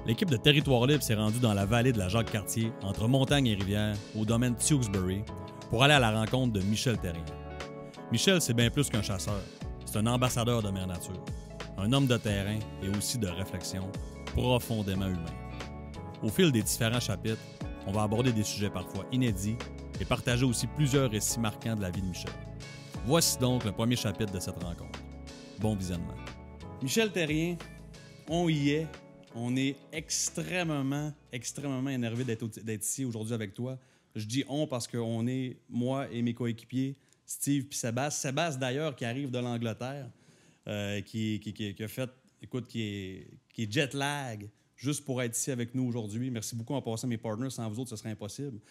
L'équipe de Territoire Libre s'est rendue dans la vallée de la Jacques-Cartier, entre montagne et rivière, au domaine Tewksbury, pour aller à la rencontre de Michel Therrien. Michel, c'est bien plus qu'un chasseur. C'est un ambassadeur de Mère Nature, un homme de terrain et aussi de réflexion, profondément humain. Au fil des différents chapitres, on va aborder des sujets parfois inédits et partager aussi plusieurs récits marquants de la vie de Michel. Voici donc le premier chapitre de cette rencontre. Bon visionnement. Michel Therrien, on y est. On est extrêmement énervé d'être ici aujourd'hui avec toi. Je dis « on » parce qu'on est, moi et mes coéquipiers, Steve puis Sébastien. Sébastien, d'ailleurs, qui arrive de l'Angleterre, qui a fait, écoute, qui est jet lag, juste pour être ici avec nous aujourd'hui. Merci beaucoup en passant mes partners. Sans vous autres, ce serait impossible.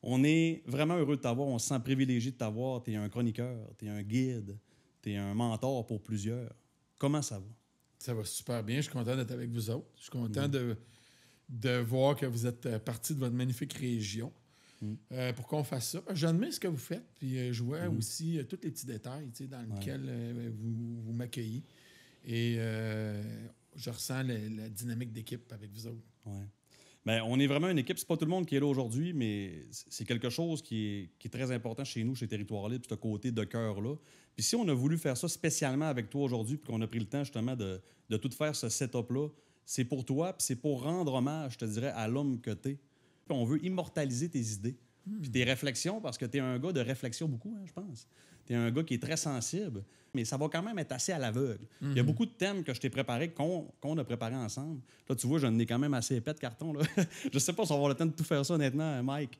On est vraiment heureux de t'avoir. On se sent privilégié de t'avoir. Tu es un chroniqueur, tu es un guide, tu es un mentor pour plusieurs. Comment ça va? Ça va super bien. Je suis content d'être avec vous autres. Je suis content de voir que vous êtes partis de votre magnifique région pour qu'on fasse ça. J'admire ce que vous faites. Puis je vois aussi tous les petits détails dans lesquels vous m'accueillez. Et je ressens la dynamique d'équipe avec vous autres. Ouais. Bien, on est vraiment une équipe. C'est pas tout le monde qui est là aujourd'hui, mais c'est quelque chose qui est très important chez nous, chez Territoire Libre, ce côté de cœur-là. Puis si on a voulu faire ça spécialement avec toi aujourd'hui, puis qu'on a pris le temps justement de tout faire ce setup-là, c'est pour toi, puis c'est pour rendre hommage, je te dirais, à l'homme que t'es. Puis on veut immortaliser tes idées, puis tes réflexions, parce que t'es un gars de réflexion beaucoup, hein, je pense. T'es un gars qui est très sensible, mais ça va quand même être assez à l'aveugle. Il y a beaucoup de thèmes que je t'ai préparés, qu'on a préparés ensemble. Là, tu vois, j'en ai quand même assez épais de carton. Là. Je sais pas si on va avoir le temps de tout faire ça, honnêtement, Mike.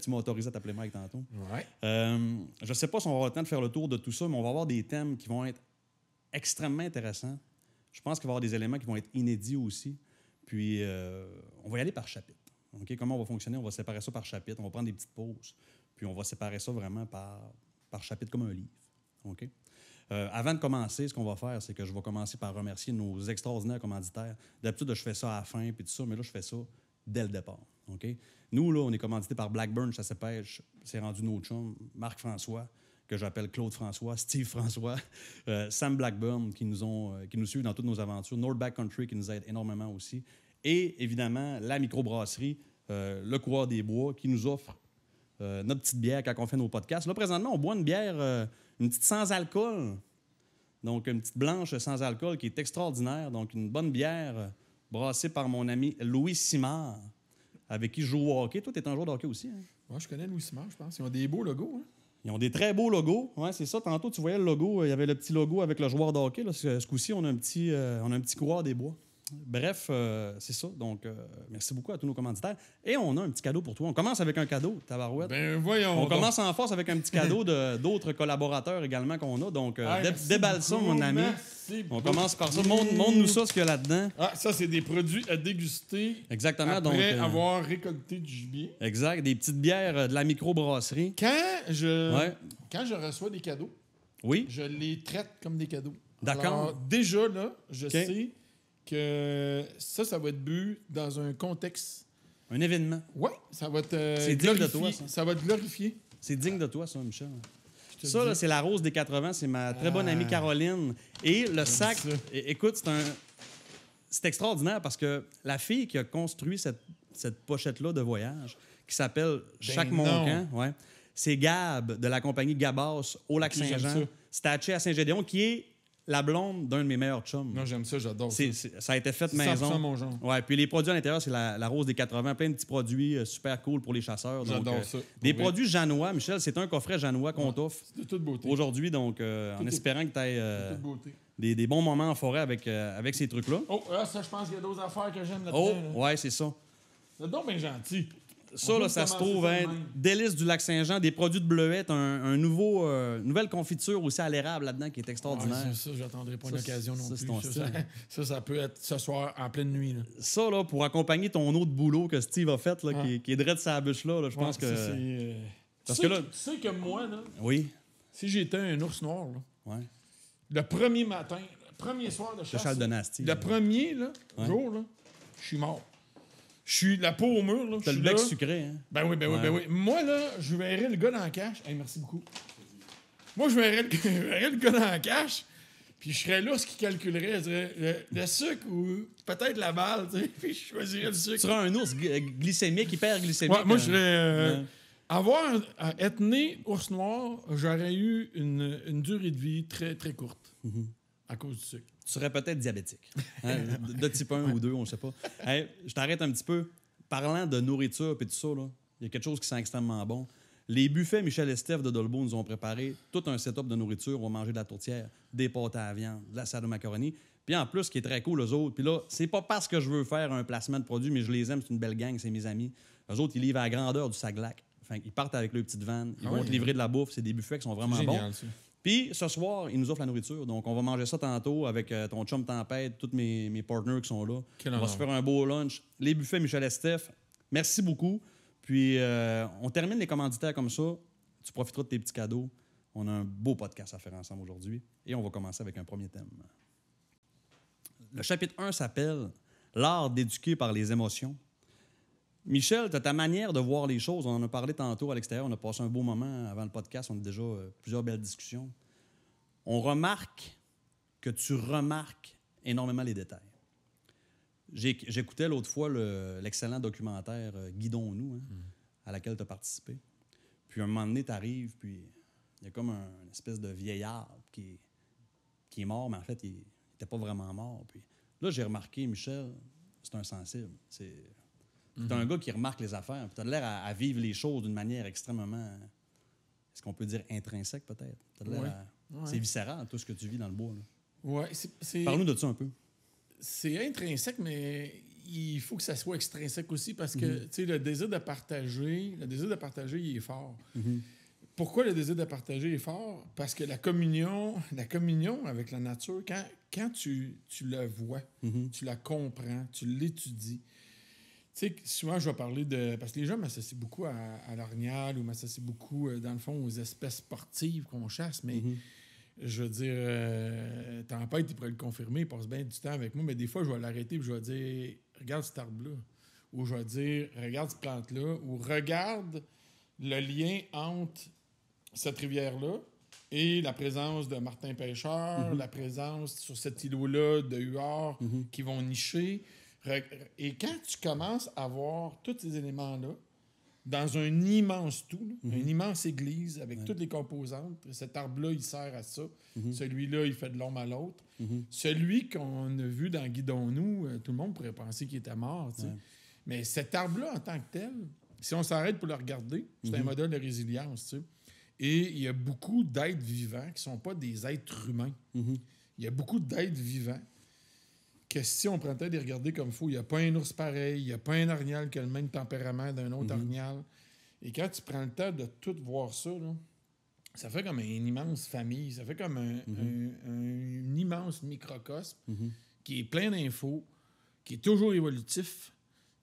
Tu m'as autorisé à t'appeler Mike tantôt. Ouais. Je sais pas si on va avoir le temps de faire le tour de tout ça, mais on va avoir des thèmes qui vont être extrêmement intéressants. Je pense qu'il va y avoir des éléments qui vont être inédits aussi. Puis, on va y aller par chapitre. Okay? Comment on va fonctionner? On va séparer ça par chapitre. On va prendre des petites pauses. Puis, on va séparer ça vraiment par chapitre comme un livre. OK? Avant de commencer, ce qu'on va faire, c'est que je vais commencer par remercier nos extraordinaires commanditaires. D'habitude, je fais ça à la fin, puis tout ça, mais là, je fais ça dès le départ. OK? Nous, là, on est commandité par Blackburn, Chasse et Pêche. C'est rendu nos chums. Marc-François, que j'appelle Claude François, Steve François, Sam Blackburn, qui nous suivent dans toutes nos aventures, North Backcountry, qui nous aide énormément aussi. Et, évidemment, la microbrasserie, le Coureur des Bois, qui nous offre notre petite bière quand on fait nos podcasts. Là, présentement, on boit une bière, une petite sans alcool. Donc, une petite blanche sans alcool qui est extraordinaire. Donc, une bonne bière brassée par mon ami Louis Simard, avec qui je joue au hockey. Toi, tu es un joueur de hockey aussi, hein? Moi, je connais Louis Simard, je pense. Ils ont des beaux logos. Hein? Ils ont des très beaux logos. Ouais, c'est ça. Tantôt, tu voyais le logo. Il y avait le petit logo avec le joueur de hockey. Là. Ce coup-ci, on a un petit coureur des bois. Bref, c'est ça. Donc, merci beaucoup à tous nos commanditaires. Et on a un petit cadeau pour toi. On commence avec un cadeau, tabarouette. Ben voyons. On commence en force avec un petit cadeau d'autres collaborateurs également qu'on a. Donc, déballe ça, mon ami. Merci on commence par ça. Montre-nous ça, ce qu'il y a là-dedans. Ah, ça, c'est des produits à déguster. Exactement. Après donc, avoir récolté du gibier. Exact. Des petites bières de la microbrasserie. Quand je reçois des cadeaux, oui, je les traite comme des cadeaux. D'accord. Alors, déjà, là, je sais que ça va être bu dans un contexte. Un événement. Oui, ça va être c'est digne de toi, ça. Ça va être glorifié. C'est digne de toi, ça, Michel. Ça, là, c'est la Rose des 80. C'est ma très bonne amie Caroline. Et le sac, écoute, c'est extraordinaire parce que la fille qui a construit cette pochette-là de voyage, qui s'appelle Chaque Moncan, ouais, c'est Gab de la compagnie Gabas au Lac-Saint-Jean. C'est acheté à Saint-Gédéon, qui est la blonde d'un de mes meilleurs chums. Non, j'aime ça, j'adore ça. Ça a été fait maison. 100% mon genre. Ouais, puis les produits à l'intérieur, c'est la Rose des 80. Plein de petits produits super cool pour les chasseurs. J'adore ça. Des produits janois, Michel. C'est un coffret janois qu'on t'offre de toute beauté aujourd'hui. Donc, en espérant que tu aies des bons moments en forêt avec ces trucs-là. Oh, ça, je pense qu'il y a d'autres affaires que j'aime là-dedans. Oh, là. ouais, c'est ça. C'est donc bien gentil. Ça, là, ça se trouve, délice du Lac-Saint-Jean, des produits de bleuette, nouvelle confiture aussi à l'érable là-dedans qui est extraordinaire. Ouais, ça, j'attendrai pas une occasion non plus. Ton style. Ça peut être ce soir en pleine nuit. Là. Ça, là, pour accompagner ton autre boulot que Steve a fait, là, qui est direct sur la bûche-là, je pense que... Parce que là... Tu sais que moi, là, oui. Si j'étais un ours noir, là, ouais. Le premier matin, le premier soir de chasse, le premier jour, là, je suis mort. Je suis la peau au mur. Là. T'as le bec sucré, hein? Ben oui. Moi, là, je verrais le gars dans la cache. Hey, merci beaucoup. Moi, je verrais le gars dans la cache. Puis je serais là, ce qui calculerait, je dirais, le sucre ou peut-être la balle, tu sais, puis je choisirais le sucre. Tu seras un ours glycémique, hyper glycémique. Ouais, moi, je serais... être né ours noir, j'aurais eu une durée de vie très, très courte à cause du sucre. Tu serais peut-être diabétique. Hein, de type 1 ou 2, on ne sait pas. Hey, je t'arrête un petit peu. Parlant de nourriture et tout ça, il y a quelque chose qui sent extrêmement bon. Les buffets Michel et Steph de Dolbeau nous ont préparé tout un setup de nourriture. On va manger de la tourtière, des pâtes à la viande, de la salade de macaroni. Puis en plus, ce qui est très cool, eux autres, puis là, c'est pas parce que je veux faire un placement de produit, mais je les aime, c'est une belle gang, c'est mes amis. Eux autres, ils livrent à la grandeur du Saglac. Enfin, ils partent avec leur petite vanne, ils vont te livrer de la bouffe. C'est des buffets qui sont vraiment génial, bons. ça. Puis ce soir, ils nous offrent la nourriture. Donc, on va manger ça tantôt avec ton chum Tempête, tous mes partners qui sont là. Quel on va honneur. se faire un beau lunch. Les buffets Michel et Steph, merci beaucoup. Puis, on termine les commanditaires comme ça. Tu profiteras de tes petits cadeaux. On a un beau podcast à faire ensemble aujourd'hui. Et on va commencer avec un premier thème. Le chapitre 1 s'appelle « L'art d'éduquer par les émotions ». Michel, tu as ta manière de voir les choses. On en a parlé tantôt à l'extérieur. On a passé un beau moment avant le podcast. On a déjà plusieurs belles discussions. On remarque que tu remarques énormément les détails. J'écoutais l'autre fois l'excellent documentaire Guidons-nous, à laquelle tu as participé. Puis un moment donné, tu arrives, puis il y a comme une espèce de vieillard qui est mort, mais en fait, il n'était pas vraiment mort. Puis là, j'ai remarqué, Michel, c'est un sensible. C'est un gars qui remarque les affaires. Tu as l'air à vivre les choses d'une manière extrêmement, est-ce qu'on peut dire intrinsèque peut-être? C'est viscéral, tout ce que tu vis dans le bois. Ouais, Parle-nous de ça un peu. C'est intrinsèque, mais il faut que ça soit extrinsèque aussi parce que tu sais, le désir de partager, il est fort. Pourquoi le désir de partager est fort? Parce que la communion avec la nature, quand tu la vois, tu la comprends, tu l'étudies. Tu sais, souvent, je vais parler de... Parce que les gens m'associent beaucoup à l'orignal ou m'associent beaucoup, dans le fond, aux espèces sportives qu'on chasse, mais je veux dire, Tempête, il pourrait le confirmer, il passe bien du temps avec moi, mais des fois, je vais l'arrêter et je vais dire « Regarde cet arbre-là » ou je vais dire « Regarde cette plante-là » ou « Regarde le lien entre cette rivière-là et la présence de martin pêcheur, la présence sur cet îlot-là de huards qui vont nicher. » Et quand tu commences à voir tous ces éléments-là dans un immense tout, une immense église avec toutes les composantes, cet arbre-là, il sert à ça. Celui-là, il fait de l'ombre à l'autre. Celui qu'on a vu dans Guidons-nous, tout le monde pourrait penser qu'il était mort. Tu sais. Mais cet arbre-là, en tant que tel, si on s'arrête pour le regarder, c'est un modèle de résilience. Tu sais. Et il y a beaucoup d'êtres vivants qui ne sont pas des êtres humains. Il y a beaucoup d'êtres vivants que si on prenait les regarder comme il faut, il n'y a pas un ours pareil, il n'y a pas un orignal qui a le même tempérament d'un autre orignal. Et quand tu prends le temps de tout voir ça, là, ça fait comme une immense famille, ça fait comme un immense microcosme qui est plein d'infos, qui est toujours évolutif.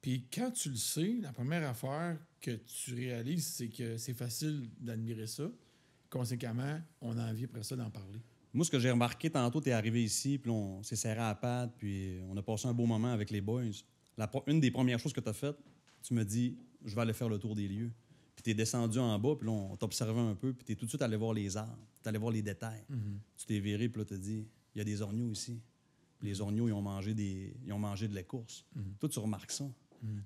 Puis quand tu le sais, la première affaire que tu réalises, c'est que c'est facile d'admirer ça. Conséquemment, on a envie après ça d'en parler. Moi, ce que j'ai remarqué tantôt, tu es arrivé ici, puis on s'est serré à la patte, puis on a passé un beau moment avec les boys. Une des premières choses que tu as faites, tu me dis, je vais aller faire le tour des lieux. Puis tu es descendu en bas, puis là, on t'observait un peu, puis tu es tout de suite allé voir les arbres, tu es allé voir les détails. Tu t'es viré, puis là, tu as dit, il y a des orgnaux ici. Puis les orgnaux, ils ont mangé de l'écourse. Toi, tu remarques ça.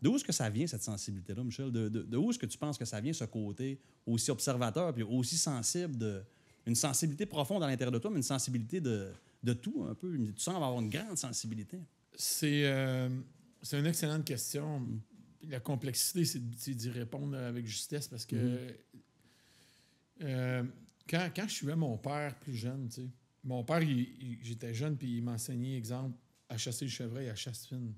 D'où est-ce que ça vient, cette sensibilité-là, Michel? De où est-ce que tu penses que ça vient, ce côté aussi observateur, puis aussi sensible une sensibilité profonde à l'intérieur de toi, mais une sensibilité de tout, un peu. Tu sens avoir une grande sensibilité. C'est une excellente question. La complexité, c'est d'y répondre avec justesse parce que quand je suivais mon père plus jeune, tu sais, mon père, j'étais jeune puis il m'enseignait, exemple, à chasser le chevreuil à chasse fine.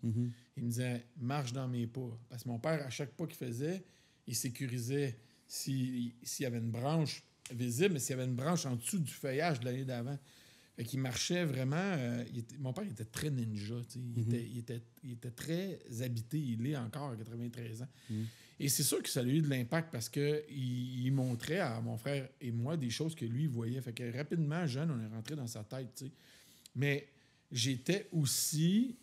Il me disait « marche dans mes pas ». Parce que mon père, à chaque pas qu'il faisait, il sécurisait s'il y avait une branche visible, mais s'il y avait une branche en dessous du feuillage de l'année d'avant. Fait qu'il marchait vraiment... mon père était très ninja. Il était très habité. Il est encore à 93 ans. Et c'est sûr que ça a eu de l'impact parce qu'il montrait à mon frère et moi des choses que lui voyait. Fait que rapidement, jeune, on est rentré dans sa tête. T'sais. Mais j'étais aussi,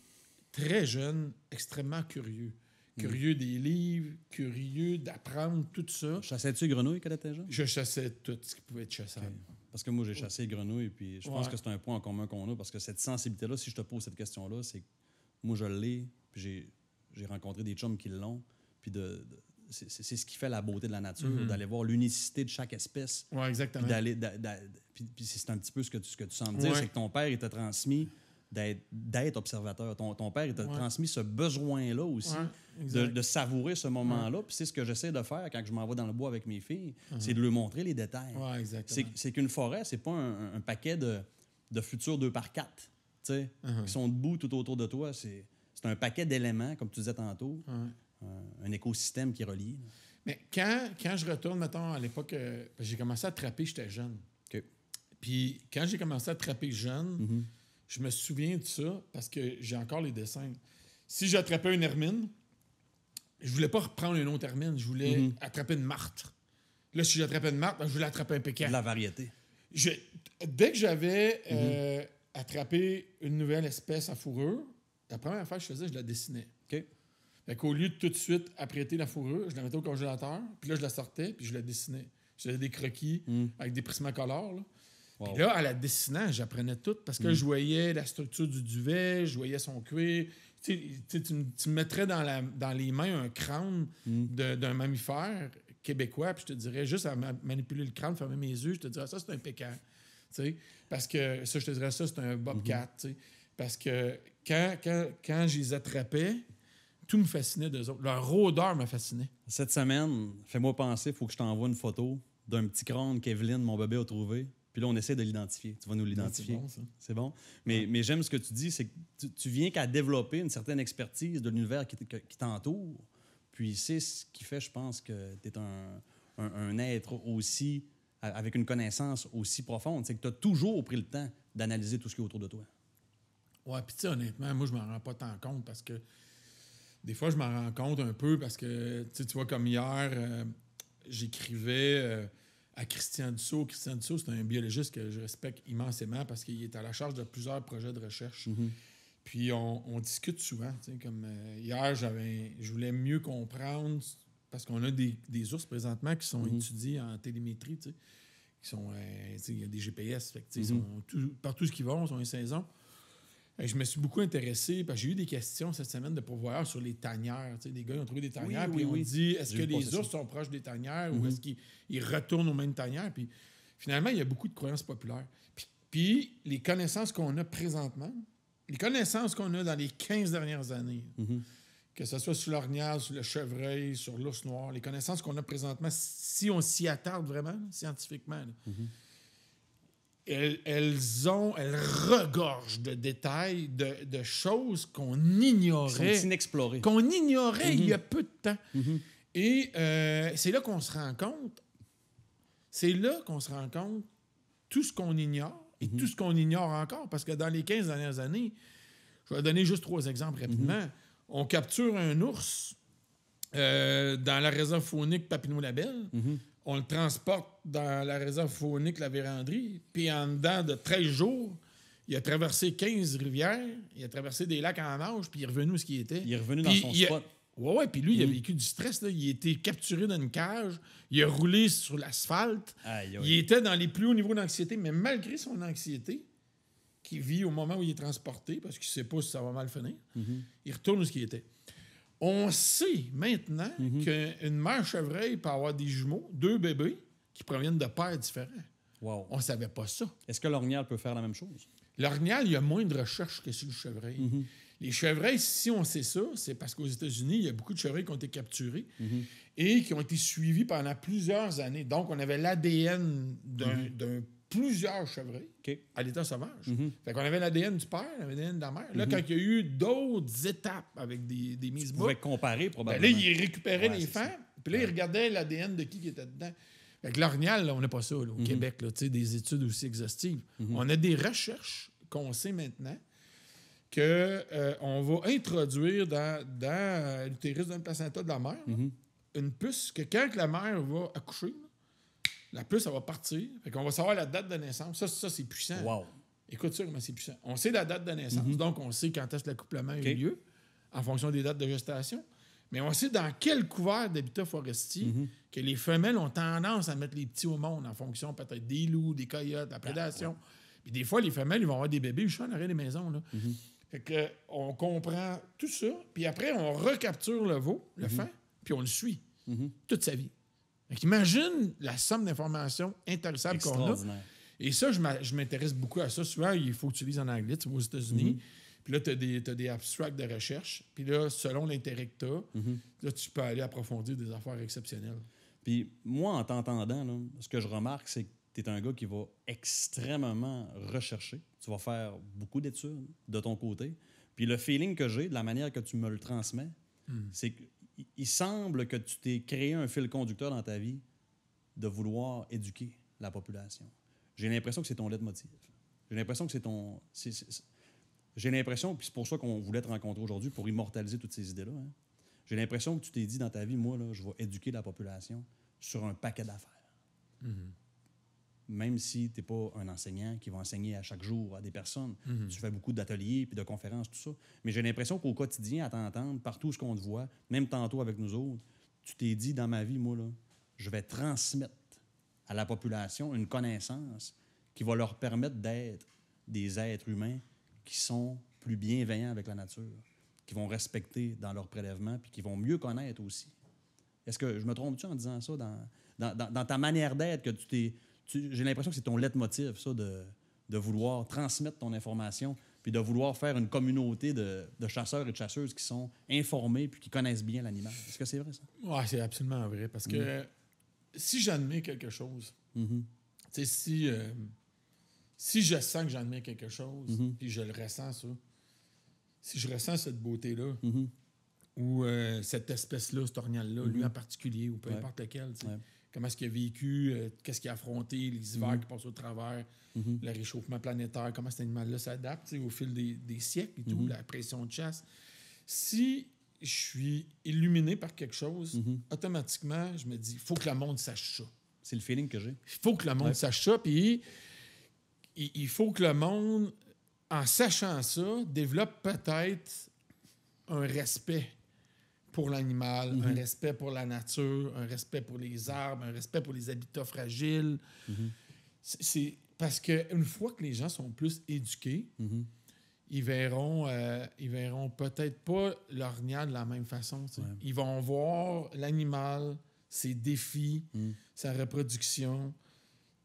très jeune, extrêmement curieux. Curieux des livres, curieux d'apprendre tout ça. Chassais-tu les grenouilles quand tu étais jeune? Je chassais tout ce qui pouvait être chassable. Okay. Parce que moi, j'ai chassé les grenouilles, puis je pense que c'est un point en commun qu'on a, parce que cette sensibilité-là, si je te pose cette question-là, c'est que moi, je l'ai, puis j'ai rencontré des chums qui l'ont, puis c'est ce qui fait la beauté de la nature, d'aller voir l'unicité de chaque espèce. Oui, exactement. Puis c'est un petit peu ce que tu sens me dire, c'est que ton père, il t'a transmis d'être observateur. Ton père, il t'a transmis ce besoin-là aussi de savourer ce moment-là. Puis c'est ce que j'essaie de faire quand je m'en vais dans le bois avec mes filles, c'est de leur montrer les détails. Ouais, exactement. C'est qu'une forêt, c'est pas un paquet de futurs 2x4 qui sont debout tout autour de toi. C'est un paquet d'éléments, comme tu disais tantôt, un écosystème qui est relié. Là. Mais quand je retourne, mettons, à l'époque, j'ai commencé à trapper, j'étais jeune. Okay. Puis quand j'ai commencé à trapper jeune, je me souviens de ça parce que j'ai encore les dessins. Si j'attrapais une hermine, je voulais pas reprendre une autre hermine, je voulais attraper une martre. Là, si j'attrapais une martre, je voulais attraper un pécan. La variété. Dès que j'avais attrapé une nouvelle espèce à fourrure, la première affaire que je faisais, je la dessinais. OK. Fait qu'au lieu de tout de suite apprêter la fourrure, je la mettais au congélateur, puis là, je la sortais, puis je la dessinais. Je faisais des croquis avec des Prismacolor, là. Wow. Puis là, à la dessinant, j'apprenais tout parce que je voyais la structure du duvet, je voyais son cuir. Tu me mettrais dans les mains un crâne d'un mammifère québécois, puis je te dirais juste à manipuler le crâne, fermer mes yeux, je te dirais ça, c'est un pécan. Parce que ça, je te dirais ça, c'est un bobcat. Parce que quand je les attrapais, tout me fascinait d'eux autres. Leur rôdeur me fascinait. Cette semaine, fais-moi penser, il faut que je t'envoie une photo d'un petit crâne qu'Evelyne, mon bébé, a trouvé. Puis là, on essaie de l'identifier. Tu vas nous l'identifier. C'est bon, ça. C'est bon. Mais j'aime ce que tu dis, c'est que tu viens qu'à développer une certaine expertise de l'univers qui t'entoure. Puis c'est ce qui fait, je pense, que tu es un être aussi, avec une connaissance aussi profonde. C'est que tu as toujours pris le temps d'analyser tout ce qui est autour de toi. Ouais, puis tu sais, honnêtement, moi, je m'en rends pas tant compte parce que des fois, je m'en rends compte un peu parce que, tu vois, comme hier, j'écrivais à Christian Dussault. Christian Dussault, c'est un biologiste que je respecte immensément parce qu'il est à la charge de plusieurs projets de recherche. Puis on discute souvent. Comme hier, je voulais mieux comprendre parce qu'on a des ours présentement qui sont étudiés en télémétrie. Qui sont, il y a des GPS. Fait que, ils sont partout ce qu'ils vont, ils ont une saison. Je me suis beaucoup intéressé parce que j'ai eu des questions cette semaine de pourvoyeurs sur les tanières. Des gars ils ont trouvé des tanières puis ils ont dit est-ce que les ours sont proches des tanières ou est-ce qu'ils retournent aux mêmes tanières? Puis finalement, il y a beaucoup de croyances populaires. Puis les connaissances qu'on a présentement, les connaissances qu'on a dans les 15 dernières années, que ce soit sur l'orignal, sur le chevreuil, sur l'ours noir, les connaissances qu'on a présentement, si on s'y attarde vraiment, scientifiquement, elles regorgent de détails, de choses qu'on ignorait. Ils sont inexplorés. Qu'on ignorait il y a peu de temps. Et c'est là qu'on se rend compte. C'est là qu'on se rend compte tout ce qu'on ignore et tout ce qu'on ignore encore. Parce que dans les 15 dernières années, je vais donner juste 3 exemples rapidement. On capture un ours dans la réserve faunique Papineau-Labelle. On le transporte dans la réserve faunique La Vérandrie, puis en dedans de 13 jours, il a traversé 15 rivières, il a traversé des lacs en nage, puis il est revenu où ce qu'il était. Il est revenu dans son spot. Oui, puis lui, il a vécu du stress. Là. Il a été capturé dans une cage, il a roulé sur l'asphalte, il était dans les plus hauts niveaux d'anxiété, mais malgré son anxiété, qu'il vit au moment où il est transporté, parce qu'il ne sait pas si ça va mal finir, il retourne où ce qu'il était. On sait maintenant qu'une mère chevreuil peut avoir des jumeaux, 2 bébés, qui proviennent de pères différents. Wow. On ne savait pas ça. Est-ce que l'orignal peut faire la même chose? L'orignal, il y a moins de recherches que sur le chevreuil. Les chevreuils, si on sait ça, c'est parce qu'aux États-Unis, il y a beaucoup de chevreuils qui ont été capturés et qui ont été suivis pendant plusieurs années. Donc, on avait l'ADN d'un plusieurs chevreuils à l'état sauvage. Fait qu'on avait l'ADN du père, l'ADN de la mère. Là, quand il y a eu d'autres étapes avec des mises bas... Vous pouvez comparer, probablement. Ben là, il récupérait les femmes, puis là, il regardait l'ADN de qui était dedans. Fait que l'orignal, là, on n'a pas ça là, au Québec, là, des études aussi exhaustives. On a des recherches qu'on sait maintenant qu'on va introduire dans l'utérus d'un placenta de la mère une puce que quand la mère va accoucher, la puce, elle va partir. Fait qu'on va savoir la date de naissance. Ça c'est puissant. Wow. Écoute ça, comment c'est puissant. On sait la date de naissance, donc on sait quand est-ce que l'accouplement a eu lieu, en fonction des dates de gestation. Mais on sait dans quel couvert d'habitat forestier que les femelles ont tendance à mettre les petits au monde en fonction peut-être des loups, des coyotes, de la prédation. Puis des fois, les femelles, ils vont avoir des bébés juste en arrière des maisons. Là. Fait que, on comprend tout ça, puis après, on recapture le veau, le faon, puis on le suit toute sa vie. Fait qu'imagine la somme d'informations intarissables qu'on a. Et ça, je m'intéresse beaucoup à ça. Souvent, il faut que tu lises en anglais, tu vas aux États-Unis. Puis là, tu as des abstracts de recherche. Puis là, selon l'intérêt que tu as, là, tu peux aller approfondir des affaires exceptionnelles. Puis moi, en t'entendant, là, ce que je remarque, c'est que tu es un gars qui va extrêmement rechercher. Tu vas faire beaucoup d'études de ton côté. Puis le feeling que j'ai, de la manière que tu me le transmets, c'est qu'il semble que tu t'es créé un fil conducteur dans ta vie de vouloir éduquer la population. J'ai l'impression que c'est ton leitmotiv. J'ai l'impression que c'est ton... J'ai l'impression, puis c'est pour ça qu'on voulait te rencontrer aujourd'hui, pour immortaliser toutes ces idées-là. Hein. J'ai l'impression que tu t'es dit dans ta vie, moi, là, je vais éduquer la population sur un paquet d'affaires. Même si tu n'es pas un enseignant qui va enseigner à chaque jour à des personnes. Tu fais beaucoup d'ateliers puis de conférences, tout ça. Mais j'ai l'impression qu'au quotidien, à t'entendre, partout où on te voit, même tantôt avec nous autres, tu t'es dit dans ma vie, moi, là, je vais transmettre à la population une connaissance qui va leur permettre d'être des êtres humains qui sont plus bienveillants avec la nature, qui vont respecter dans leur prélèvement puis qui vont mieux connaître aussi. Est-ce que je me trompe-tu en disant ça dans ta manière d'être, que j'ai l'impression que c'est ton leitmotiv, ça, de vouloir transmettre ton information puis de vouloir faire une communauté de chasseurs et de chasseuses qui sont informés puis qui connaissent bien l'animal. Est-ce que c'est vrai, ça? Oui, c'est absolument vrai. Parce que si j'admets quelque chose, tu sais, si je sens que j'admets quelque chose, puis je le ressens, ça, si je ressens cette beauté-là, ou cette espèce-là, cet orignal-là, lui en particulier, ou peu importe lequel, tu sais, comment est-ce qu'il a vécu, qu'est-ce qu'il a affronté, les hivers qui passent au travers, le réchauffement planétaire, comment cet animal-là s'adapte au fil des siècles et tout, la pression de chasse. Si je suis illuminé par quelque chose, automatiquement, je me dis, il faut que le monde sache ça. C'est le feeling que j'ai. Il faut que le monde sache ça, puis il faut que le monde, en sachant ça, développe peut-être un respect pour l'animal, un respect pour la nature, un respect pour les arbres, un respect pour les habitats fragiles. C'est parce qu'une fois que les gens sont plus éduqués, ils verront peut-être pas l'orignal de la même façon. Ils vont voir l'animal, ses défis, sa reproduction,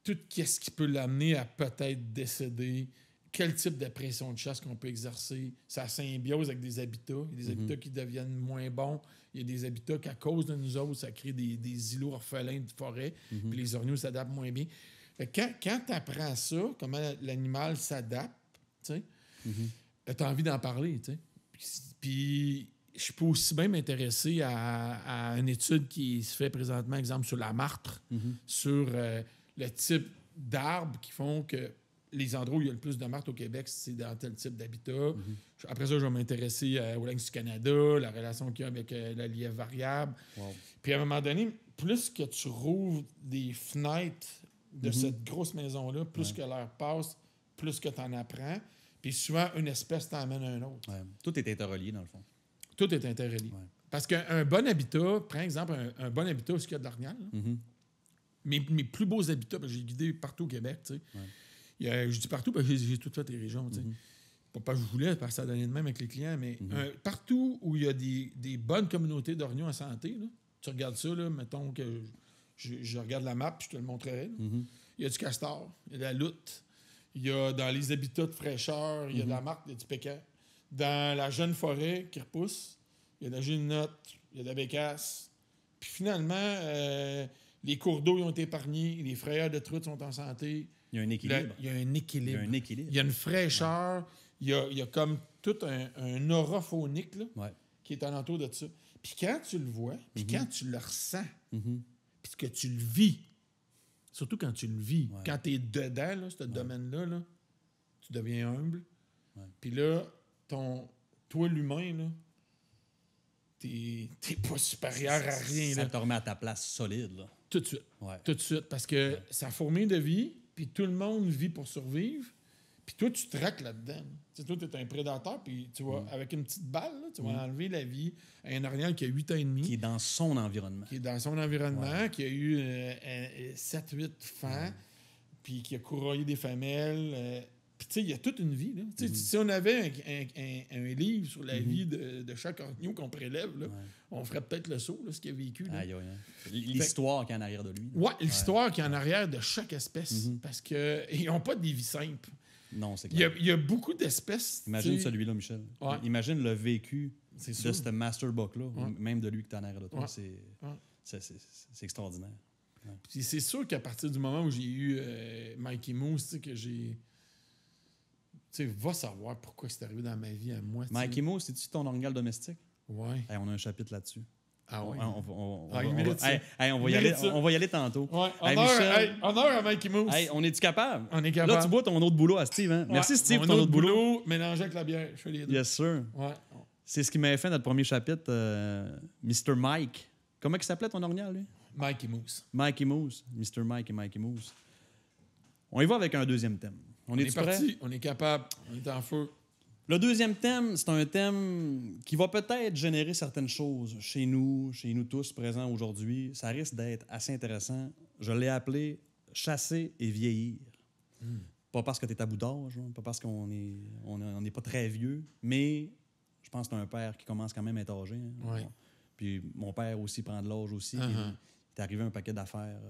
tout ce qui peut l'amener à peut-être décéder, quel type de pression de chasse qu'on peut exercer, sa symbiose avec des habitats. Il y a des habitats qui deviennent moins bons. Il y a des habitats qu'à cause de nous autres, ça crée des îlots orphelins de forêt, puis les orignaux s'adaptent moins bien. Fait que quand tu apprends ça, comment l'animal s'adapte, tu as envie d'en parler. Puis je peux aussi bien m'intéresser à une étude qui se fait présentement, exemple, sur la martre, sur le type d'arbres qui font que les endroits où il y a le plus de martres au Québec, c'est dans tel type d'habitat. Après ça, je vais m'intéresser au lynx du Canada, la relation qu'il y a avec la lièvre variable. Puis à un moment donné, plus que tu rouvres des fenêtres de cette grosse maison-là, plus que l'heure passe, plus que tu en apprends. Puis souvent, une espèce t'emmène à un autre. Tout est interrelié, dans le fond. Tout est interrelié. Parce qu'un bon habitat, par exemple, un bon habitat où il y a de l'orignal, mes plus beaux habitats, parce que j'ai guidé partout au Québec, tu sais. Je dis partout parce que j'ai tout fait les régions, tu sais. Pas parce que je voulais, parce que ça donnait de même avec les clients, mais partout où il y a des bonnes communautés d'orignaux en santé, là, tu regardes ça, là, mettons que je regarde la map puis je te le montrerai. Il y a du castor, il y a de la loutre, il y a dans les habitats de fraîcheur, il y a de la marque, il y a du pécan. Dans la jeune forêt qui repousse, il y a de la gélinotte, il y a de la bécasse. Puis finalement, les cours d'eau ils ont été épargnés, les frayeurs de truites sont en santé. Il y a un équilibre. Il y a un équilibre. Il y a une fraîcheur. Il y a comme tout un aura faunique là, qui est alentour de ça. Puis quand tu le vois, puis quand tu le ressens, puis que tu le vis, surtout quand tu le vis, quand tu es dedans, là, ce domaine-là, là, tu deviens humble. Puis là, toi, l'humain, là, t'es pas supérieur à rien. Ça là. te remet à ta place solide. Là. Tout de suite. Tout de suite. Parce que ça fourmille de vie, puis tout le monde vit pour survivre. Puis toi, tu traques là-dedans. Tu sais, toi, tu es un prédateur, puis tu vas, avec une petite balle, là, tu vas enlever la vie à un orignal qui a 8 ans et demi. Qui est dans son environnement. Qui est dans son environnement, qui a eu 7-8 fans, puis qui a courroyé des femelles. Puis, tu sais, il y a toute une vie. Là. Si on avait un livre sur la vie de chaque orignal qu'on prélève, là, on ferait peut-être le saut, là, ce qu'il a vécu. Là. Aïe, aïe, aïe. L'histoire qui est en arrière de lui. Oui, l'histoire qui est en arrière de chaque espèce. Parce qu'ils n'ont pas des vies simples. Non, c'est clair. Il y a beaucoup d'espèces. Imagine celui-là, Michel. Ouais. Imagine le vécu de sûr. ce master buck-là, même de lui qui est en arrière de toi. Ouais. C'est extraordinaire. Ouais. Puis c'est sûr qu'à partir du moment où j'ai eu Mikey Moose, tu sais, que j'ai... Tu sais, va savoir pourquoi c'est arrivé dans ma vie à moi. Mikey Moose, c'est-tu ton orignal domestique? Ouais. Hey, on a un chapitre là-dessus. Ah ouais? On va y aller tantôt. Ouais. Hey, Honneur à Mikey Moose. Hey, on est-tu capable? On est capable. Là, tu bois ton autre boulot à Steve. Hein? Merci, Steve, pour ton autre boulot. Mélangé avec la bière. Je fais les deux. Yes, sir. Ouais. C'est ce qui m'avait fait notre premier chapitre, Mr. Mike. Comment il s'appelait ton orignal, lui? Mikey Moose. Mikey Moose. Mr. Mike et Mikey Moose. On y va avec un deuxième thème. On est parti. On est capable. On est en feu. Le deuxième thème, c'est un thème qui va peut-être générer certaines choses chez nous tous présents aujourd'hui. Ça risque d'être assez intéressant. Je l'ai appelé « Chasser et vieillir ». Pas parce que tu es à bout d'âge, pas parce qu'on n'est pas très vieux, mais je pense que tu as un père qui commence quand même à être âgé. Hein. Ouais. Puis mon père aussi prend de l'âge aussi. Uh-huh. Il est arrivé un paquet d'affaires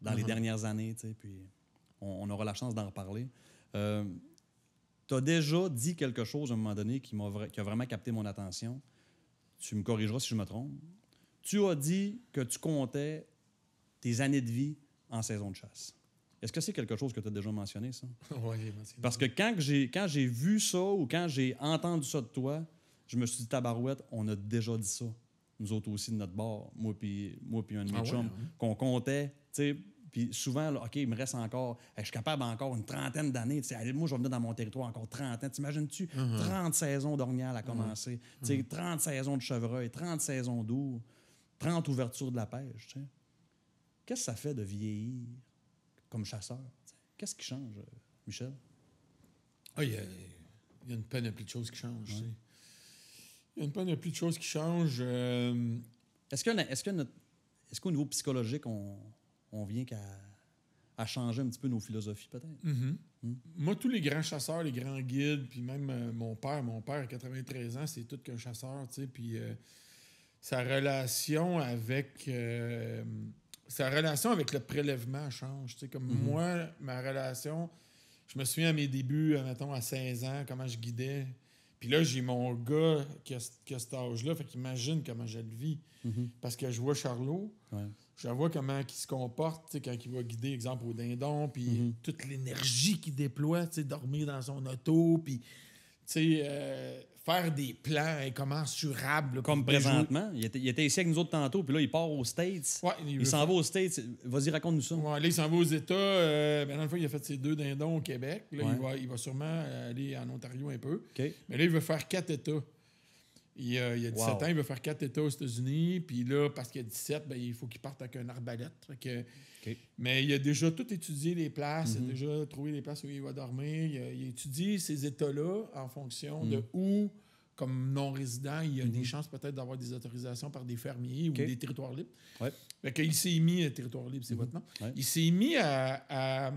dans les dernières années, puis on aura la chance d'en reparler. Tu as déjà dit quelque chose à un moment donné qui a vraiment capté mon attention. Tu me corrigeras si je me trompe. Tu as dit que tu comptais tes années de vie en saison de chasse. Est-ce que c'est quelque chose que tu as déjà mentionné, ça? Oui, j'ai mentionné. Parce que quand j'ai vu ça ou quand j'ai entendu ça de toi, je me suis dit, tabarouette, on a déjà dit ça. Nous autres aussi, de notre bord, moi puis un de mes chums, qu'on comptait, tu sais. Puis souvent, là, OK, il me reste encore... je suis capable encore une trentaine d'années. Moi, je vais venir dans mon territoire encore 30 ans. T'imagines-tu? 30 saisons d'orignal à commencer. 30 saisons de chevreuil, 30 saisons d'ours, 30 ouvertures de la pêche. T'sais. Qu'est-ce que ça fait de vieillir comme chasseur? T'sais? Qu'est-ce qui change, Michel? Ah, il y a une panoplie de choses qui changent. Ouais. Il y a une panoplie de choses qui changent. Est-ce qu'au niveau psychologique, on vient à changer un petit peu nos philosophies, peut-être? Moi, tous les grands chasseurs, les grands guides, puis même mon père à 93 ans, c'est tout qu'un chasseur, tu sais, puis sa relation avec le prélèvement change, tu sais, comme moi, ma relation, je me souviens à mes débuts, mettons, à 16 ans, comment je guidais, puis là, j'ai mon gars qui a cet âge-là, fait qu'imagine comment je le vis, parce que je vois Charlot, je vois comment il se comporte quand il va guider, exemple, au dindon, puis toute l'énergie qu'il déploie, dormir dans son auto, puis faire des plans incommensurables. Comme présentement. Il était ici avec nous autres tantôt, puis là, il part aux States. Ouais, il s'en va aux States. Vas-y, raconte-nous ça. Ouais, là, il s'en va aux États. Dans le fond, il a fait ses 2 dindons au Québec. Là, il va sûrement aller en Ontario un peu. Okay. Mais là, il veut faire 4 États. Il a 17 ans, il veut faire 4 États aux États-Unis. Puis là, parce qu'il a 17, ben, il faut qu'il parte avec un arbalète. Mais il a déjà tout étudié les places. Il a déjà trouvé les places où il va dormir. Il a étudié ces États-là en fonction de où, comme non-résident, il y a des chances peut-être d'avoir des autorisations par des fermiers ou des territoires libres. Ouais. Fait qu'il s'est mis, territoire libre, c'est votre nom, il s'est mis à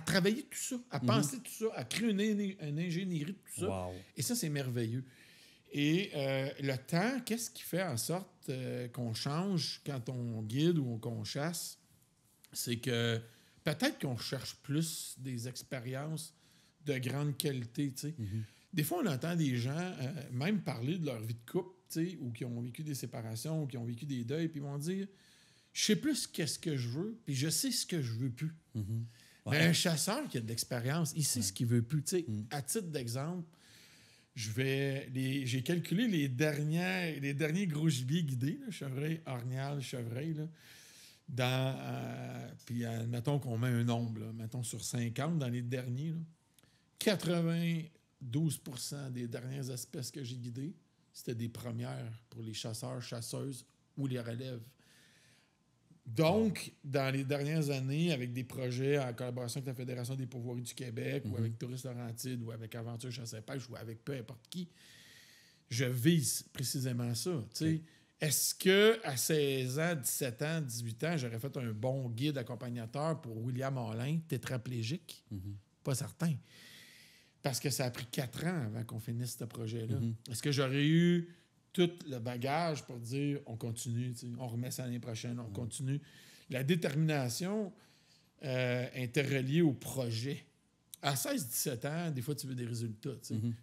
travailler tout ça, à penser tout ça, à créer une ingénierie de tout ça. Wow. Et ça, c'est merveilleux. Et le temps, qu'est-ce qui fait en sorte qu'on change quand on guide ou qu'on chasse? C'est que peut-être qu'on cherche plus des expériences de grande qualité. Des fois, on entend des gens même parler de leur vie de couple, ou qui ont vécu des séparations, ou qui ont vécu des deuils, puis ils vont dire « Je sais plus qu'est-ce que je veux, puis je sais ce que je veux plus. Mais un chasseur qui a de l'expérience, il sait ce qu'il veut plus. À titre d'exemple, j'ai calculé les derniers gros gibiers guidés, là, chevreuil, orignal, chevreuil, là, puis mettons qu'on met un nombre, là, mettons sur 50 dans les derniers, là, 92% des dernières espèces que j'ai guidées, c'était des premières pour les chasseurs, chasseuses ou les relèves. Donc, dans les dernières années, avec des projets en collaboration avec la Fédération des pourvoiries du Québec, ou avec Touristes Laurentides, ou avec Aventure Chasse et Pêche, ou avec peu importe qui, je vise précisément ça. Okay. Est-ce qu'à 16 ans, 17 ans, 18 ans, j'aurais fait un bon guide accompagnateur pour William Alain, tétraplégique? Pas certain. Parce que ça a pris 4 ans avant qu'on finisse ce projet-là. Est-ce que j'aurais eu tout le bagage pour dire on continue, on remet ça l'année prochaine, on continue? La détermination interreliée au projet. À 16-17 ans, des fois, tu veux des résultats,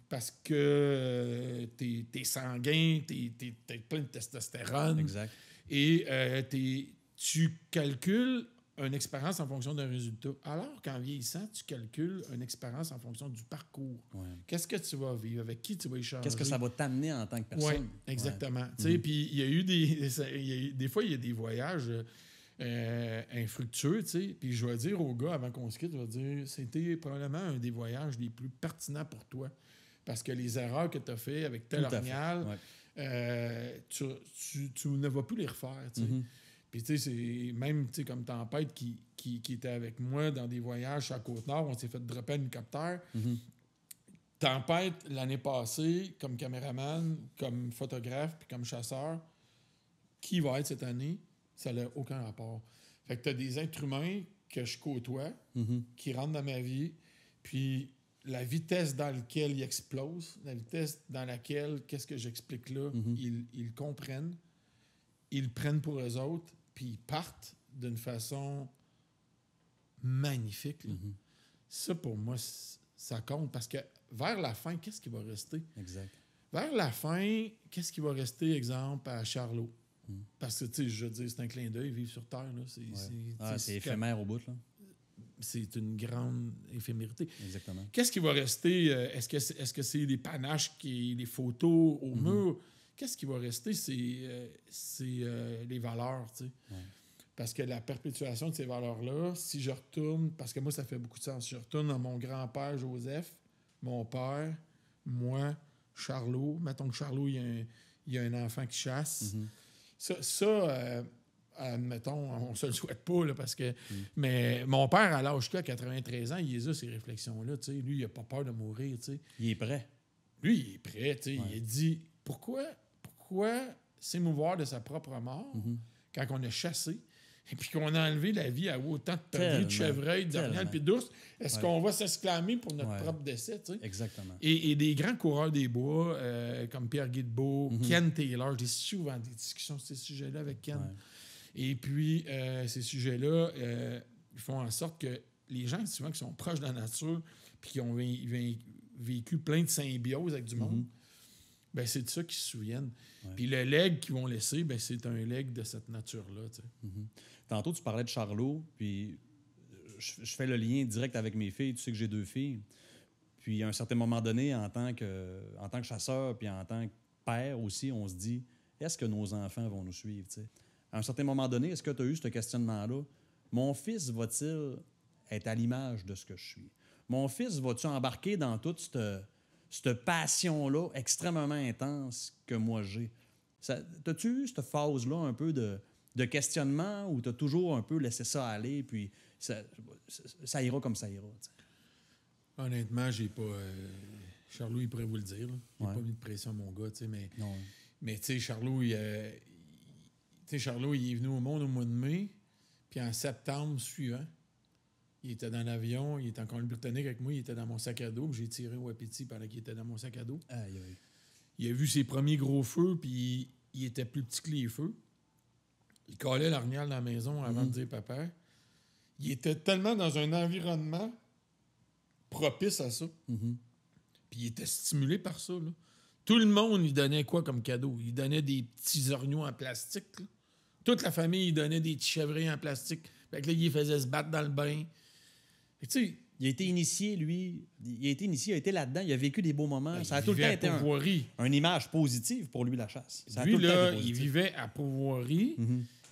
parce que t'es sanguin, t'es plein de testostérone. Exact. Et tu calcules une expérience en fonction d'un résultat. Alors qu'en vieillissant, tu calcules une expérience en fonction du parcours. Ouais. Qu'est-ce que tu vas vivre? Avec qui tu vas échanger? Qu'est-ce que ça va t'amener en tant que personne? Oui, exactement. Puis il y a eu des fois, il y a des voyages infructueux, puis je vais dire aux gars, avant qu'on se quitte, je vais dire, c'était probablement un des voyages les plus pertinents pour toi. Parce que les erreurs que tu as faites avec tel orignal, tu ne vas plus les refaire, Puis, tu sais, c'est même, tu sais, comme Tempête qui était avec moi dans des voyages à Côte-Nord, on s'est fait dropper un hélicoptère. Tempête, l'année passée, comme caméraman, comme photographe, puis comme chasseur, qui va être cette année? Ça n'a aucun rapport. Fait que tu as des êtres humains que je côtoie, qui rentrent dans ma vie, puis la vitesse dans laquelle ils explosent, la vitesse dans laquelle, qu'est-ce que j'explique là, ils comprennent, ils prennent pour eux autres, puis ils partent d'une façon magnifique. Ça, pour moi, ça compte, parce que vers la fin, qu'est-ce qui va rester? Exact. Vers la fin, qu'est-ce qui va rester, exemple, à Charlot? Parce que, tu sais, je veux dire, c'est un clin d'œil, vivre sur Terre. Là, c'est éphémère au bout, là. C'est une grande éphémérité. Exactement. Qu'est-ce qui va rester? Est-ce que c'est les panaches, les photos au mur? Qu'est-ce qui va rester? C'est les valeurs, tu sais. Parce que la perpétuation de ces valeurs-là, si je retourne, parce que moi, ça fait beaucoup de sens, je retourne à mon grand-père Joseph, mon père, moi, Charlot. Mettons que Charlot, il y a un enfant qui chasse. Admettons, on se le souhaite pas, là, parce que... Mais mon père, à l'âge à 93 ans, il a ces réflexions-là, tu sais. Lui, il n'a pas peur de mourir, tu sais. Il est prêt. Lui, il est prêt, tu sais. Il a dit, pourquoi s'émouvoir de sa propre mort quand on a chassé et puis qu'on a enlevé la vie à autant de perdrix, de chevreuils, d'orignal puis d'ours? Est-ce qu'on va s'exclamer pour notre propre décès, tu sais? Exactement. Et des grands coureurs des bois, comme Pierre Guilbeault, Ken Taylor, j'ai souvent des discussions sur ces sujets-là avec Ken. Et puis, ces sujets-là, ils font en sorte que les gens, souvent, qui sont proches de la nature puis qui ont vécu plein de symbiose avec du monde, ben c'est de ça qu'ils se souviennent. Puis le legs qu'ils vont laisser, ben c'est un legs de cette nature-là. Tu sais. Tantôt, tu parlais de Charlot, puis je fais le lien direct avec mes filles. Tu sais que j'ai 2 filles. Puis à un certain moment donné, en tant que chasseur, puis en tant que père aussi, on se dit, est-ce que nos enfants vont nous suivre? Tu sais? À un certain moment donné, est-ce que tu as eu ce questionnement-là? Mon fils va-t-il être à l'image de ce que je suis? Mon fils va-tu embarquer dans toute cette passion-là extrêmement intense que moi j'ai? T'as-tu eu cette phase-là un peu de questionnement ou t'as toujours un peu laissé ça aller puis ça ira comme ça ira? T'sais? Honnêtement, j'ai pas... Charlot, il pourrait vous le dire. J'ai pas mis de pression à mon gars, tu sais, mais tu sais, Charlot, il est venu au monde au mois de mai, puis en septembre suivant, il était dans l'avion, il était en Colombie-Britannique avec moi, il était dans mon sac à dos, puis j'ai tiré au Wapiti pendant qu'il était dans mon sac à dos. Aïe, aïe. Il a vu ses premiers gros feux, puis il était plus petit que les feux. Il collait l'orignal dans la maison avant de dire papa. Il était tellement dans un environnement propice à ça. Puis il était stimulé par ça. Là. Tout le monde lui donnait quoi comme cadeau? Il donnait des petits orignaux en plastique. Là. Toute la famille, il donnait des petits chevreuils en plastique. Fait que là, il faisait se battre dans le bain. Tu sais, il a été initié, lui. Il a été là-dedans. Il a vécu des beaux moments. Ben, ça a tout le temps été une image positive pour lui, la chasse. Ça lui, là, il vivait à Pourvoirie.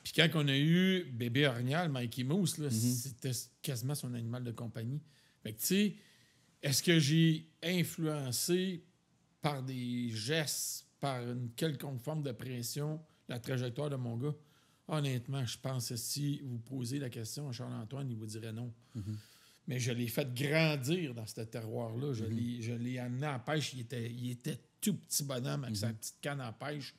Puis quand on a eu bébé orignal, Mikey Moose, là, c'était quasiment son animal de compagnie. Fait que, tu sais, est-ce que j'ai influencé par des gestes, par une quelconque forme de pression, la trajectoire de mon gars? Honnêtement, je pense que si vous posez la question à Charles-Antoine, il vous dirait non. Mais je l'ai fait grandir dans ce terroir-là. Je l'ai amené à la pêche. Il était tout petit bonhomme avec sa petite canne à pêche.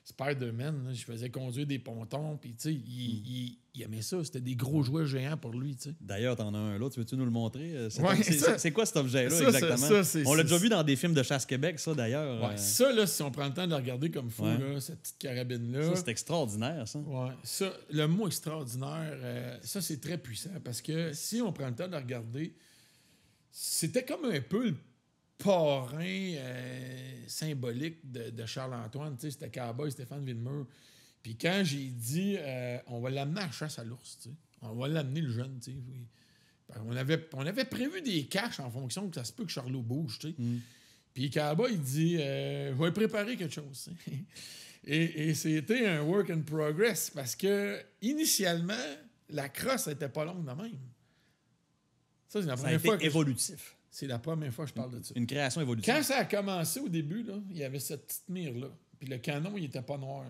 Spider-Man, là, je faisais conduire des pontons. Puis, tu sais, il aimait ça. C'était des gros jouets géants pour lui, tu sais. D'ailleurs, t'en as un là. Tu veux-tu nous le montrer? Ouais, C'est quoi cet objet-là, exactement? On l'a déjà vu dans des films de chasse Québec, ça, d'ailleurs. Ouais, ça, là, si on prend le temps de le regarder comme fou, là, cette petite carabine-là. Ça, c'est extraordinaire, ça. Ouais, ça, le mot extraordinaire, ça, c'est très puissant. Parce que si on prend le temps de le regarder, c'était comme un peu le parrain symbolique de Charles-Antoine. Tu sais, c'était Cowboy Stéphane Villemur. Puis quand j'ai dit, on va l'amener à la chasse à l'ours, tu sais. On va l'amener le jeune, tu sais. Oui. On avait prévu des caches en fonction que ça se peut que Charlot bouge, tu sais. Puis Cowboy, il dit, je vais préparer quelque chose, tu sais. Et c'était un work in progress parce que, initialement, la crosse n'était pas longue de même. Ça, c'est la première fois que évolutif. C'est la première fois que je parle de ça. Une création évolutive. Quand ça a commencé au début, là, il y avait cette petite mire-là. Puis le canon, il n'était pas noir.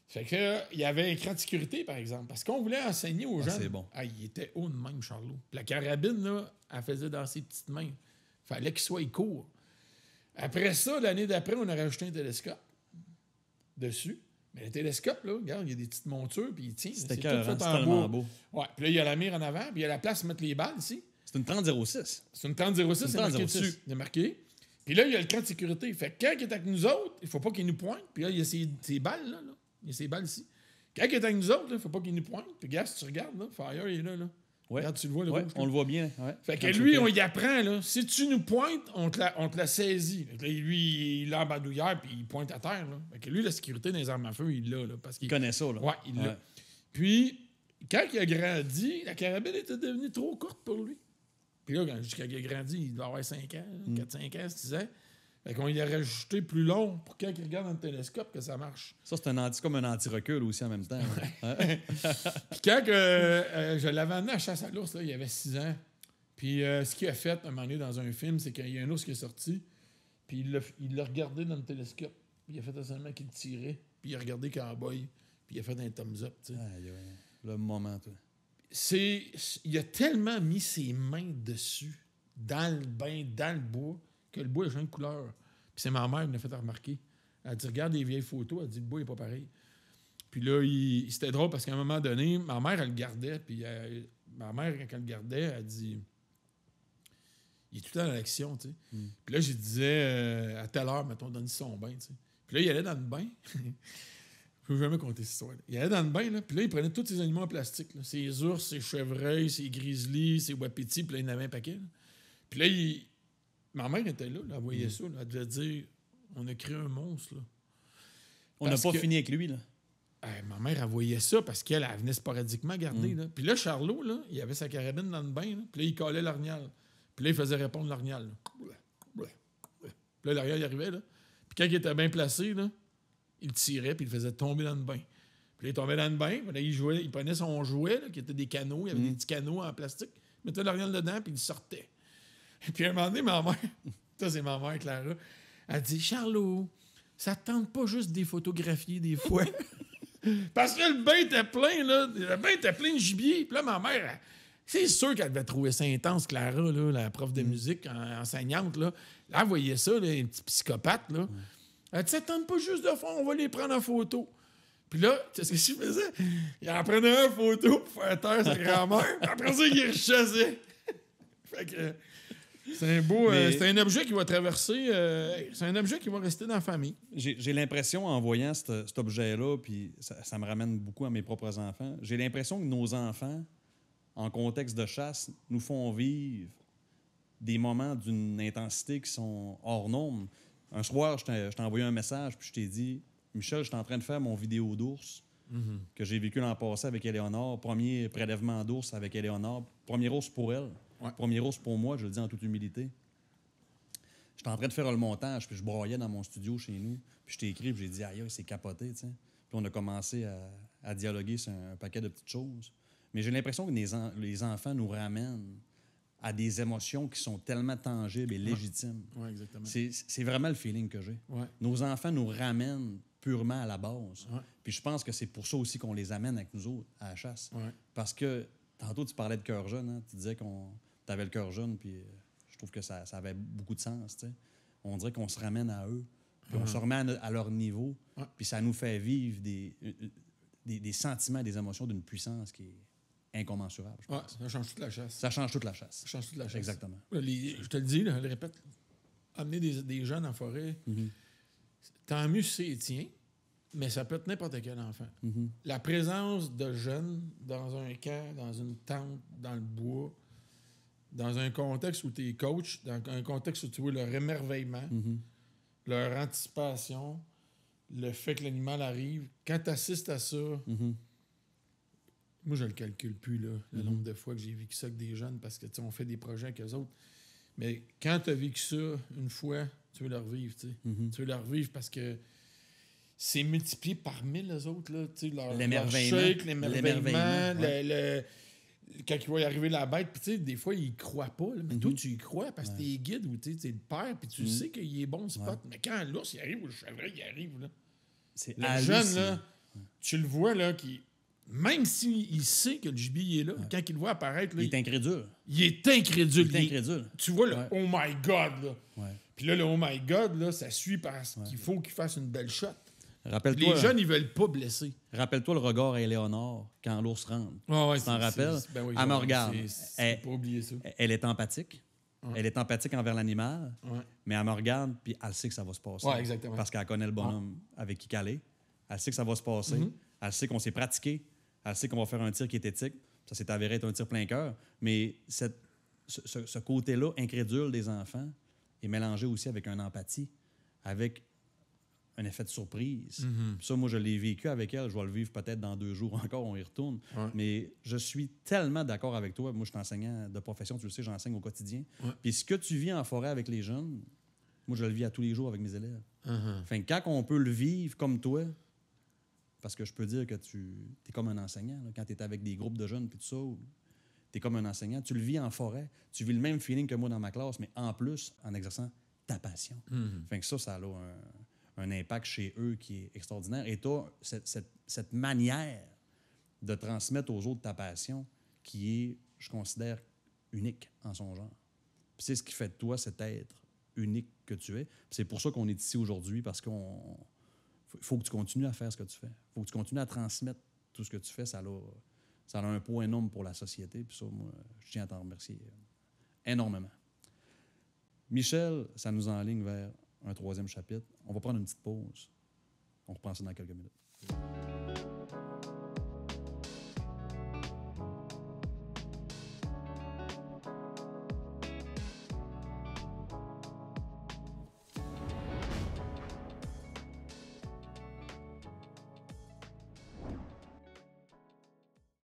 Fait que il y avait un écran de sécurité, par exemple. Parce qu'on voulait enseigner aux jeunes. C'est bon. Ah, il était haut de même, Charlot. Puis la carabine, là, elle faisait dans ses petites mains. Fallait qu'il soit court. Après ça, l'année d'après, on a rajouté un télescope dessus. Mais le télescope, là, regarde, il y a des petites montures, puis il tient. C'était tout fait tellement beau. Ouais, puis là, il y a la mire en avant, puis il y a la place pour mettre les balles ici. C'est une 30-06. C'est une 30-06, c'est marqué dessus. C'est marqué. Puis là, il y a le camp de sécurité. Fait que quand il est avec nous autres, il ne faut pas qu'il nous pointe. Puis là, il y a ces balles, là. Il y a ces balles ici. Quand il est avec nous autres, il ne faut pas qu'il nous pointe. Puis regarde, si tu regardes, là, Fire, il est là. Ouais. Regarde, tu le vois, le ouais, rouge. on le voit bien. Ouais. Fait que lui, on y apprend, là. Si tu nous pointes, on te la saisit. Fait que là, lui, il a en bandoulière, puis il pointe à terre, là. Fait que lui, la sécurité dans les armes à feu, il l'a, là. Parce qu'il connaît ça, là. Ouais, il l'a. Puis, quand il a grandi, la carabine était devenue trop courte pour lui. Puis là, quand il a grandi, il doit avoir 5 ans, 4-5 ans, 6 ans. Fait qu'on y a rajouté plus long pour quand il regarde dans le télescope que ça marche. Ça, c'est comme un anti-recul aussi en même temps. Puis quand je l'avais amené à chasse à l'ours, là, il y avait 6 ans. Puis ce qu'il a fait un moment donné dans un film, c'est qu'il y a un ours qui est sorti, puis il l'a regardé dans le télescope. Puis il a fait seulement qu'il tirait, puis il a regardé Cowboy, puis il a fait un thumbs up. Tu sais. Le moment, toi. Il a tellement mis ses mains dessus, dans le bain, dans le bois, que le bois a changé de couleur. Puis c'est ma mère qui me l'a fait remarquer. Elle a dit, regarde les vieilles photos, elle dit, le bois n'est pas pareil. Puis là, c'était drôle parce qu'à un moment donné, ma mère, elle le gardait. Puis ma mère, quand elle le gardait, elle dit, il est tout le temps dans l'action, tu sais. Puis là, je disais, à telle heure, mettons, donne son bain, tu sais. Puis là, il allait dans le bain. Je ne peux jamais compter cette histoire-là. Il allait dans le bain, là, puis là, il prenait tous ses animaux en plastique. Là. Ses ours, ses chevreuils, ses grizzlies, ses wapitis, puis là, il en avait un paquet. Là. Puis là, ma mère était là, elle voyait ça. Là, elle devait dire, on a créé un monstre. Là. On n'a pas fini avec lui, là. Ma mère, elle voyait ça parce qu'elle venait sporadiquement garder. Là. Puis là, Charlot, là, il avait sa carabine dans le bain, là, puis là, il collait l'orignal. Puis là, il faisait répondre l'orignal. Puis là, l'orignal, il arrivait. Là. Puis quand il était bien placé, là, il tirait, puis il le faisait tomber dans le bain. Puis là, il tombait dans le bain, puis là, il prenait son jouet, là, qui était des canaux, il y avait des petits canaux en plastique, il mettait l'orignal dedans, puis il sortait. Et puis à un moment donné, ma mère, ça c'est ma mère, Clara, elle dit, Charlot, ça te tente pas juste des photographier des fois? Parce que le bain était plein, là, le bain était plein de gibier. Puis là, ma mère, c'est sûr qu'elle devait trouver ça intense, Clara, là, la prof de musique, enseignante, là. Là, elle voyait ça, là, un petit psychopathe, là. Elle dit, ça ne tente pas juste de fond, on va les prendre en photo. Puis là, tu sais ce que je faisais? Il en prenait une photo pour faire taire sa grand-mère, puis après ça, il rechassait. Fait que c'est un beau... c'est un objet qui va traverser... c'est un objet qui va rester dans la famille. J'ai l'impression, en voyant cet objet-là, puis ça me ramène beaucoup à mes propres enfants, j'ai l'impression que nos enfants, en contexte de chasse, nous font vivre des moments d'une intensité qui sont hors normes. Un soir, je t'ai envoyé un message, puis je t'ai dit, Michel, je suis en train de faire mon vidéo d'ours que j'ai vécu l'an passé avec Éléonore. Premier prélèvement d'ours avec Éléonore. Premier ours pour elle. Ouais. Premier ours pour moi, je le dis en toute humilité. J'étais en train de faire le montage, puis je broyais dans mon studio chez nous. Puis je t'ai écrit, puis j'ai dit, aïe, c'est capoté, tu sais. Puis on a commencé à dialoguer sur un paquet de petites choses. Mais j'ai l'impression que les enfants nous ramènent à des émotions qui sont tellement tangibles et légitimes. Oui, exactement. C'est vraiment le feeling que j'ai. Ouais. Nos enfants nous ramènent purement à la base. Ouais. Puis je pense que c'est pour ça aussi qu'on les amène avec nous autres à la chasse. Ouais. Parce que tantôt, tu parlais de cœur jeune. Hein? Tu disais qu'on avais le cœur jeune, puis je trouve que ça avait beaucoup de sens. T'sais. On dirait qu'on se ramène à eux, puis on se remet à leur niveau, puis ça nous fait vivre des sentiments, des émotions d'une puissance qui est incommensurable. Je pense. Ça change toute la chasse. Ça change toute la chasse. Ça change toute la chasse. Exactement. Je te le dis, là, je le répète, amener des jeunes en forêt, tant mieux si c'est les tiens, mais ça peut être n'importe quel enfant. La présence de jeunes dans un camp, dans une tente, dans le bois, dans un contexte où tu es coach, dans un contexte où tu vois leur émerveillement, leur anticipation, le fait que l'animal arrive, quand tu assistes à ça, moi je le calcule plus, là, le nombre de fois que j'ai vécu ça avec des jeunes, parce que on fait des projets avec eux autres. Mais quand tu as vécu ça une fois, tu veux leur vivre, tu sais. Tu veux leur vivre parce que c'est multiplié par 1000, les autres, là, tu sais, leur shake, l'émerveillement, quand ils voient arriver la bête, puis tu sais, des fois, ils y croient pas, là, mais toi, tu y crois parce que t'es guide ou tu es le père, puis tu sais qu'il est bon, ce spot. Mais quand l'ours, il arrive, ou le chevreuil, il arrive, là. C'est le jeune, là, tu le vois, là, qui... Même s'il sait que le gibier est là, quand il le voit apparaître... Là, il est incrédule. Il est incrédule. Tu vois le « Oh my God », là. Puis là, le « Oh my God », là, ça suit parce qu'il faut qu'il fasse une belle shot. Rappelle-toi, les jeunes, ils veulent pas blesser. Rappelle-toi le regard à Éléonore quand l'ours rentre. Tu t'en rappelles? Elle me regarde. Elle, pas oublier ça. Elle est empathique. Elle est empathique envers l'animal, mais elle me regarde puis elle sait que ça va se passer. Exactement. Parce qu'elle connaît le bonhomme avec qui elle est. Elle sait que ça va se passer. Elle sait qu'on s'est pratiqué. Elle sait qu'on va faire un tir qui est éthique. Ça s'est avéré être un tir plein cœur. Mais ce côté-là, incrédule des enfants, est mélangé aussi avec une empathie, avec un effet de surprise. Ça, moi, je l'ai vécu avec elle. Je vais le vivre peut-être dans 2 jours encore, on y retourne. Mais je suis tellement d'accord avec toi. Moi, je suis enseignant de profession, tu le sais, j'enseigne au quotidien. Puis ce que tu vis en forêt avec les jeunes, moi, je le vis à tous les jours avec mes élèves. Enfin, quand on peut le vivre comme toi, parce que je peux dire que tu es comme un enseignant, là, quand tu es avec des groupes de jeunes puis tout ça, tu es comme un enseignant, tu le vis en forêt, tu vis le même feeling que moi dans ma classe, mais en plus, en exerçant ta passion. Fait que ça a un impact chez eux qui est extraordinaire. Et tu as cette manière de transmettre aux autres ta passion qui est, je considère, unique en son genre. Puis c'est ce qui fait de toi cet être unique que tu es. Puis c'est pour ça qu'on est ici aujourd'hui, parce qu'on faut que tu continues à faire ce que tu fais. Il faut que tu continues à transmettre tout ce que tu fais. Ça a un poids énorme pour la société. Puis ça, moi, je tiens à t'en remercier énormément. Michel, ça nous enligne vers un 3e chapitre. On va prendre une petite pause. On reprend ça dans quelques minutes.